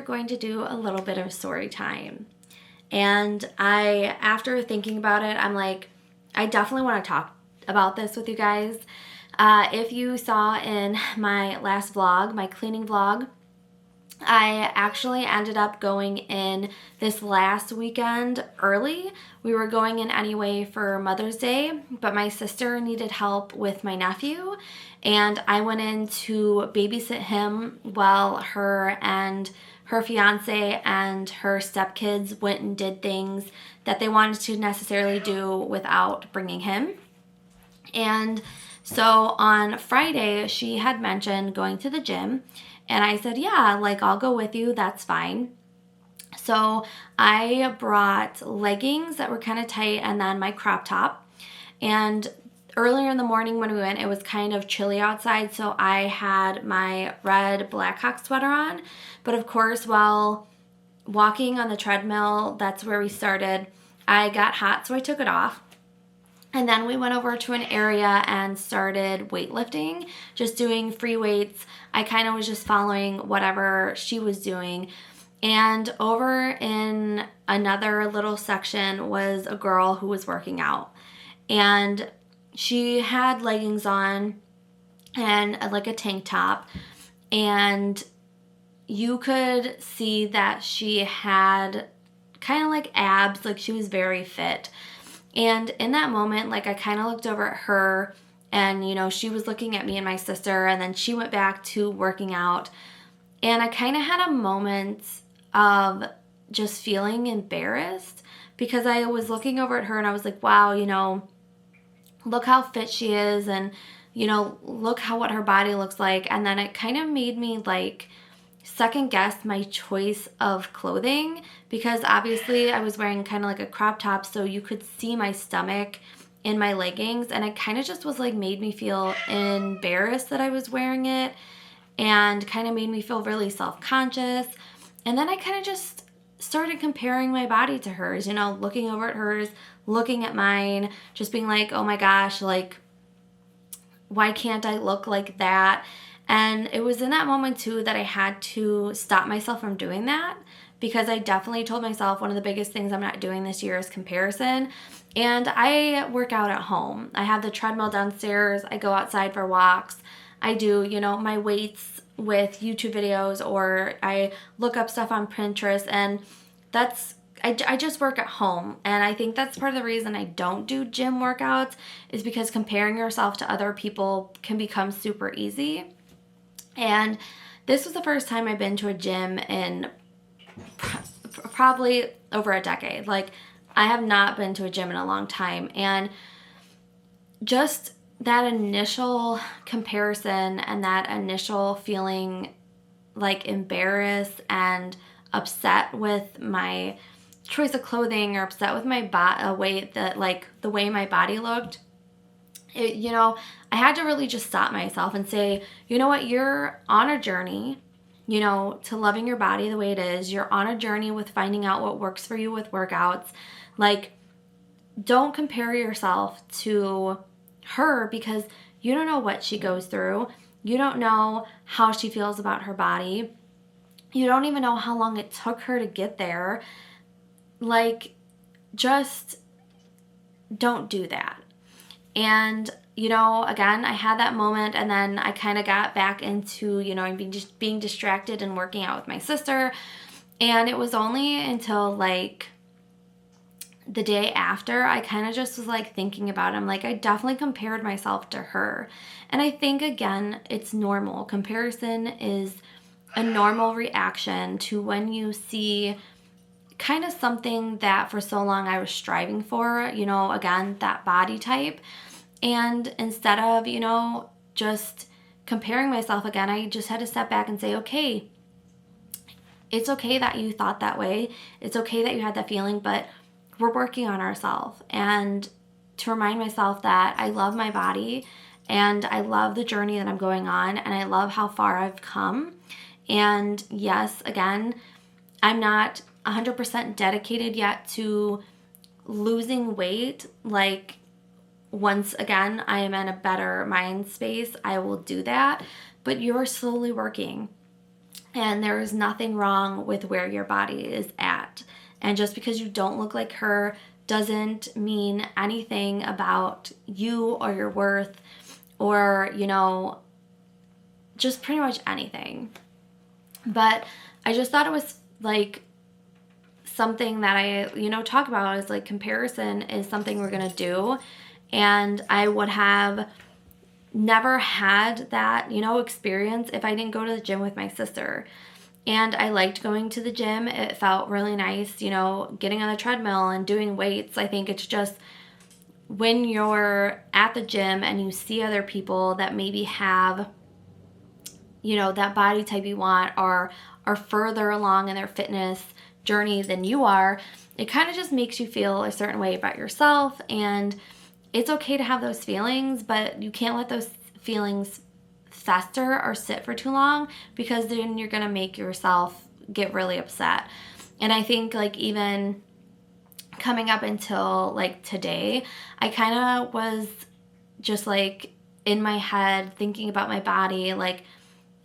going to do a little bit of story time. And after thinking about it, I'm like, I definitely want to talk about this with you guys. If you saw in my last vlog, my cleaning vlog, I actually ended up going in this last weekend early. We were going in anyway for Mother's Day, but my sister needed help with my nephew, and I went in to babysit him while her and her fiance and her stepkids went and did things that they wanted to necessarily do without bringing him. And so on Friday, she had mentioned going to the gym. And I said, yeah, like I'll go with you. That's fine. So I brought leggings that were kind of tight and then my crop top. And earlier in the morning when we went, it was kind of chilly outside. So I had my red Blackhawk sweater on. But of course, while walking on the treadmill, that's where we started, I got hot. So I took it off. And then we went over to an area and started weightlifting, just doing free weights. I kind of was just following whatever she was doing. And over in another little section was a girl who was working out. And she had leggings on and like a tank top. And you could see that she had kind of like abs, like she was very fit. And in that moment, like I kind of looked over at her and, you know, she was looking at me and my sister, and then she went back to working out. And I kind of had a moment of just feeling embarrassed because I was looking over at her and I was like, wow, you know, look how fit she is, and, you know, look what her body looks like. And then it kind of made me like second guess my choice of clothing, because obviously I was wearing kind of like a crop top, so you could see my stomach in my leggings, and it kind of just was like made me feel embarrassed that I was wearing it, and kind of made me feel really self-conscious. And then I kind of just started comparing my body to hers, you know, looking over at hers, looking at mine, just being like, oh my gosh, like, why can't I look like that? And it was in that moment too that I had to stop myself from doing that, because I definitely told myself one of the biggest things I'm not doing this year is comparison. And I work out at home. I have the treadmill downstairs. I go outside for walks. I do, you know, my weights with YouTube videos, or I look up stuff on Pinterest, and I just work at home. And I think that's part of the reason I don't do gym workouts, is because comparing yourself to other people can become super easy. And this was the first time I've been to a gym in probably over a decade. Like, I have not been to a gym in a long time. And just that initial comparison and that initial feeling like embarrassed and upset with my choice of clothing, or upset with my weight, that like the way my body looked, you know, I had to really just stop myself and say, you know what, you're on a journey, you know, to loving your body the way it is. You're on a journey with finding out what works for you with workouts. Like, don't compare yourself to her, because you don't know what she goes through. You don't know how she feels about her body. You don't even know how long it took her to get there. Like, just don't do that. And, you know, again, I had that moment, and then I kind of got back into, you know, being distracted and working out with my sister. And it was only until like the day after I kind of just was like thinking about it. I'm like, I definitely compared myself to her. And I think, again, it's normal. Comparison is a normal reaction to when you see kind of something that for so long I was striving for, you know, again, that body type. And instead of, you know, just comparing myself again, I just had to step back and say, okay, it's okay that you thought that way. It's okay that you had that feeling, but we're working on ourselves. And to remind myself that I love my body, and I love the journey that I'm going on, and I love how far I've come. And yes, again, I'm not 100% dedicated yet to losing weight. Like, once again I am in a better mind space, I will do that. But you're slowly working. And there is nothing wrong with where your body is at. And just because you don't look like her doesn't mean anything about you or your worth or, just pretty much anything. But I just thought it was like something that I, talk about is like comparison is something we're going to do. And I would have never had that, experience if I didn't go to the gym with my sister. And I liked going to the gym. It felt really nice, getting on the treadmill and doing weights. I think it's just when you're at the gym and you see other people that maybe have, that body type you want or are further along in their fitness journey than you are, it kind of just makes you feel a certain way about yourself. And it's okay to have those feelings, but you can't let those feelings fester or sit for too long, because then you're going to make yourself get really upset. And I think like even coming up until like today, I kind of was just like in my head thinking about my body, like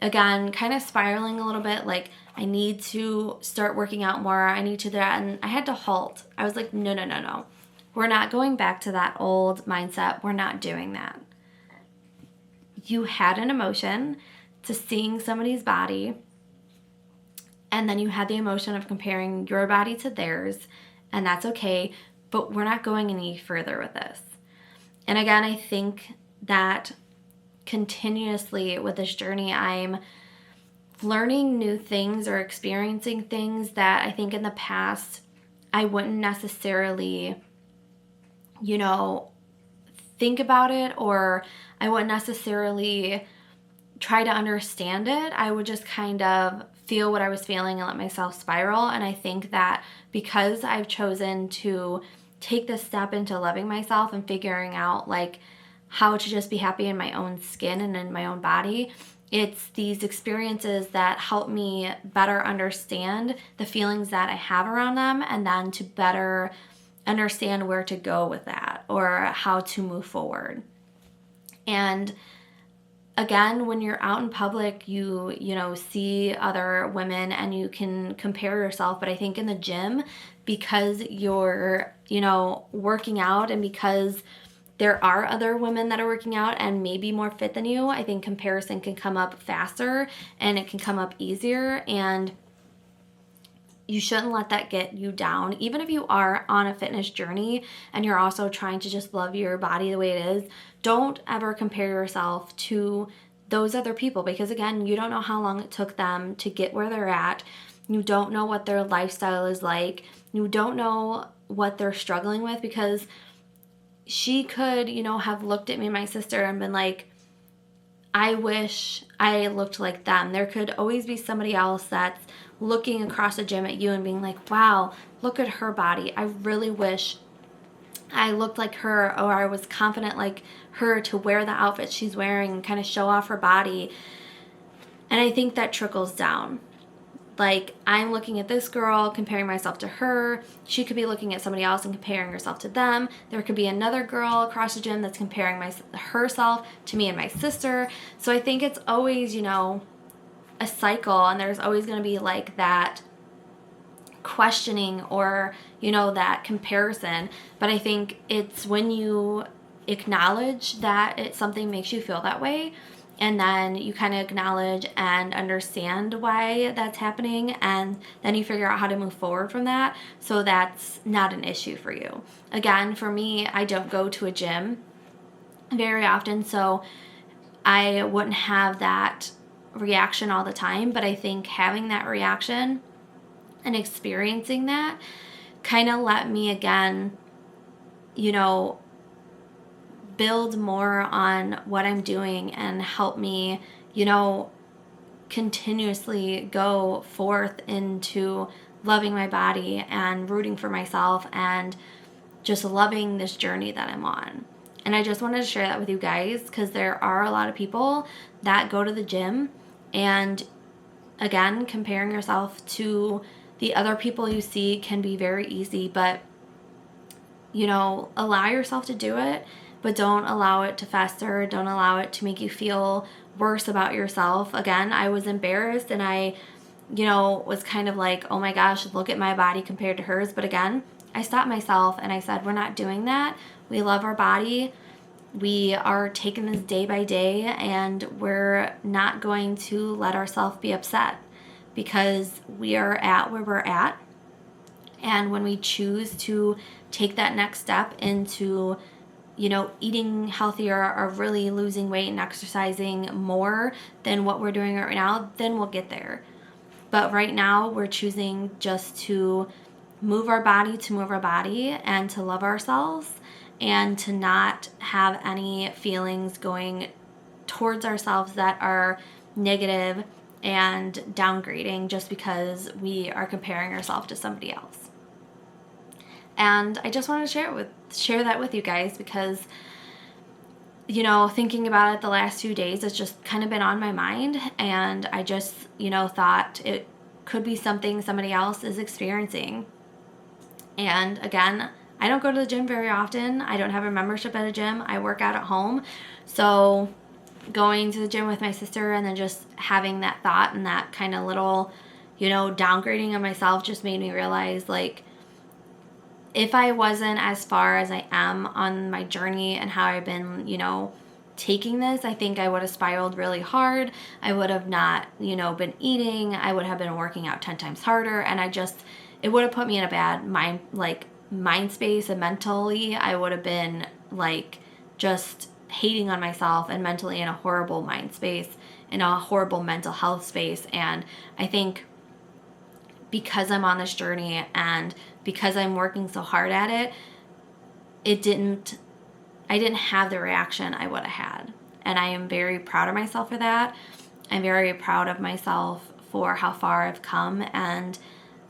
again, kind of spiraling a little bit, like I need to start working out more. I need to do that. And I had to halt. I was like, no. We're not going back to that old mindset. We're not doing that. You had an emotion to seeing somebody's body, and then you had the emotion of comparing your body to theirs, and that's okay, but we're not going any further with this. And again, I think that continuously with this journey, I'm learning new things or experiencing things that I think in the past I wouldn't necessarily think about it, or I wouldn't necessarily try to understand it. I would just kind of feel what I was feeling and let myself spiral. And I think that because I've chosen to take this step into loving myself and figuring out like how to just be happy in my own skin and in my own body, it's these experiences that help me better understand the feelings that I have around them, and then to better understand where to go with that or how to move forward. And again, when you're out in public, you see other women and you can compare yourself. But I think in the gym, because you're, working out, and because there are other women that are working out and maybe more fit than you, I think comparison can come up faster and it can come up easier. And you shouldn't let that get you down. Even if you are on a fitness journey and you're also trying to just love your body the way it is, don't ever compare yourself to those other people, because again, you don't know how long it took them to get where they're at. You don't know what their lifestyle is like. You don't know what they're struggling with, because she could, have looked at me and my sister and been like, I wish I looked like them. There could always be somebody else that's looking across the gym at you and being like, wow, look at her body. I really wish I looked like her, or I was confident like her to wear the outfit she's wearing and kind of show off her body. And I think that trickles down. Like, I'm looking at this girl, comparing myself to her. She could be looking at somebody else and comparing herself to them. There could be another girl across the gym that's comparing herself to me and my sister. So I think it's always, a cycle, and there's always going to be like that questioning or, that comparison. But I think it's when you acknowledge that something makes you feel that way, and then you kind of acknowledge and understand why that's happening, and then you figure out how to move forward from that, so that's not an issue for you. Again, for me, I don't go to a gym very often, so I wouldn't have that reaction all the time, but I think having that reaction and experiencing that kind of let me again, build more on what I'm doing and help me, continuously go forth into loving my body and rooting for myself and just loving this journey that I'm on. And I just wanted to share that with you guys, because there are a lot of people that go to the gym, and again, comparing yourself to the other people you see can be very easy, but allow yourself to do it, but don't allow it to fester. Don't allow it to make you feel worse about yourself. Again, I was embarrassed, and I was kind of like, oh my gosh, look at my body compared to hers. But again, I stopped myself and I said, we're not doing that. We love our body. We are taking this day by day, and we're not going to let ourselves be upset because we are at where we're at. And when we choose to take that next step into, eating healthier or really losing weight and exercising more than what we're doing right now, then we'll get there. But right now, we're choosing just to move our body and to love ourselves and to not have any feelings going towards ourselves that are negative and downgrading just because we are comparing ourselves to somebody else. And I just wanted to share that with you guys because, thinking about it the last few days, it's just kind of been on my mind. And I just, thought it could be something somebody else is experiencing. And again, I don't go to the gym very often. I don't have a membership at a gym. I work out at home. So going to the gym with my sister and then just having that thought and that kind of little, downgrading of myself just made me realize, like, if I wasn't as far as I am on my journey and how I've been, taking this, I think I would have spiraled really hard. I would have not, been eating. I would have been working out 10 times harder. And it would have put me in a bad mind space, and mentally I would have been just hating on myself and mentally in a horrible mind space, in a horrible mental health space. And I think because I'm on this journey and because I'm working so hard at it, I didn't have the reaction I would have had. And I am very proud of myself for that. I'm very proud of myself for how far I've come. And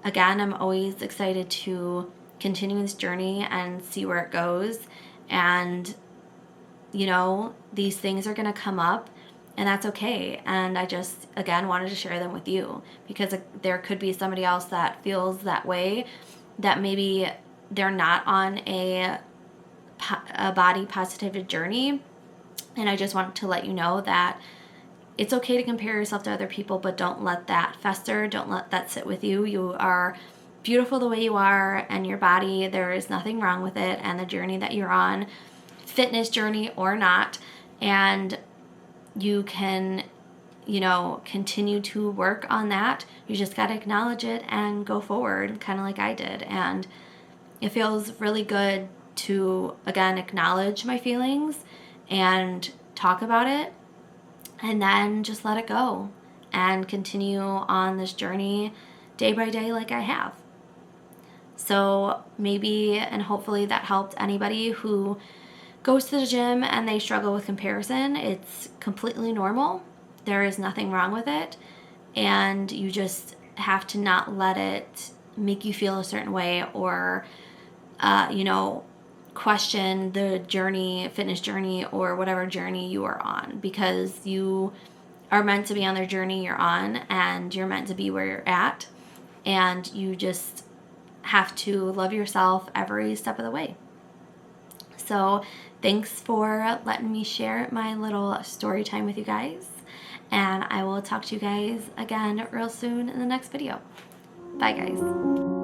again, I'm always excited to continue this journey and see where it goes. And, these things are going to come up, and that's okay. And I just, again, wanted to share them with you because there could be somebody else that feels that way, that maybe they're not on a body positivity journey. And I just want to let you know that it's okay to compare yourself to other people, but don't let that fester. Don't let that sit with you. You are beautiful the way you are, and your body, there is nothing wrong with it, and the journey that you're on, fitness journey or not, and you can, continue to work on that. You just got to acknowledge it and go forward, kind of like I did. And it feels really good to, again, acknowledge my feelings and talk about it, and then just let it go and continue on this journey day by day like I have. So maybe and hopefully that helped anybody who goes to the gym and they struggle with comparison. It's completely normal. There is nothing wrong with it. And you just have to not let it make you feel a certain way or, question the journey, fitness journey, or whatever journey you are on, because you are meant to be on their journey you're on, and you're meant to be where you're at. And you just have to love yourself every step of the way. So thanks for letting me share my little story time with you guys. And I will talk to you guys again real soon in the next video. Bye, guys.